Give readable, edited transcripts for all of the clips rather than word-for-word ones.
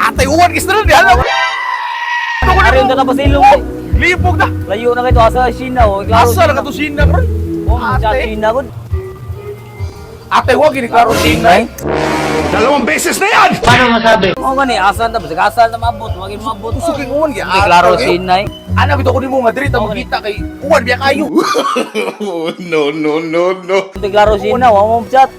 Atay uwan kis na diyan. Arin na tapos ilong. Lipog na. Layo na kayo asa China oh. Asa na katusin na bro. Oh, sa China gud. Atay uwan gini klaro China. Dalawang beses na yan. Paano masabi? Oh gani asan tapos asal na mabot, wag mabot. Suking uwan gi. Hindi klaro China. Ana bitaw ko nimo nga diri ta makita kay uwan biya kayo. Hindi klaro China, wa mo chat.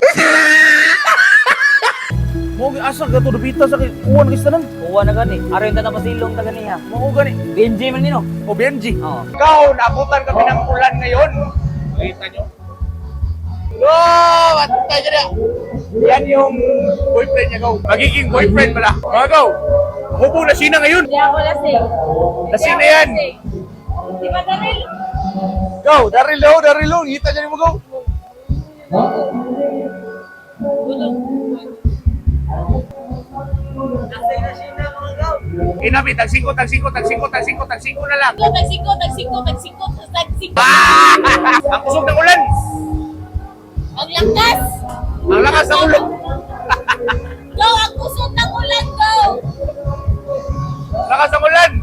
Mo gi asa ka to dubita sa kay uwan kis tanan. Uwa na gani. Arin na tapos ilong ta gani ha. Mo gani. Benji man nino. O Benji. Oh. Ikaw, naabutan kami ng ulan ngayon. Kita nyo? No! Matay ka na! Yan yung boyfriend niya, Gaw. Magiging boyfriend pala. Mga Gaw, hubo na sina ngayon. Hindi ako lasing. Lasing na yan. Di ba, Daryl? Gaw, Darilo. Kita niya mo, Gaw. Inabi, tagsingko na lang. Tagsiko. Ah! Ang kusog ng ulan. Ang lakas! Ang lakas ng ulan. Go! Ang kusog ng ulan, go! Lakas ng ulan.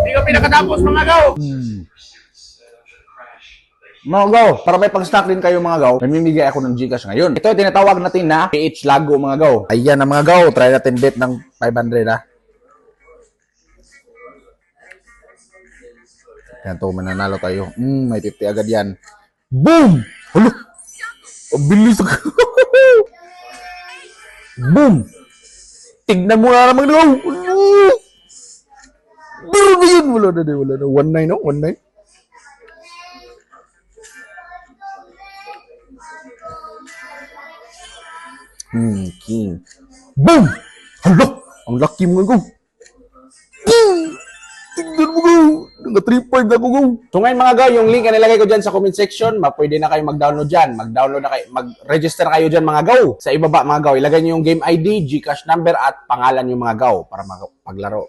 Hindi ka pinakatapos, mga Gaw. Mga gaw, para may pag-stock din kayo mga gaw, namimigay ako ng Gcash ngayon. Ito yung tinatawag natin na PH Lago mga gaw. Ayan na mga gaw, try natin bet ng 500 ha. Yan to, mananalo tayo. May 50 agad yan. Boom! Hala! Ang bilis ako. Boom! Tignan mo na naman gaw. Biro ba yun? Wala na. 1-9 no? 1-9. King. Boom! Hala! Ang lucky mo nga, go! Boom! Tignan mo, go! Naka-3-5 na ko, go! So ngayon mga gaw, yung link na nilagay ko dyan sa comment section, pwede na kayo mag-download dyan. Mag-download na kayo, mag-register kayo dyan mga gaw. Sa ibaba mga gaw, ilagay nyo yung game ID, Gcash number, at pangalan yung mga gaw para maglaro.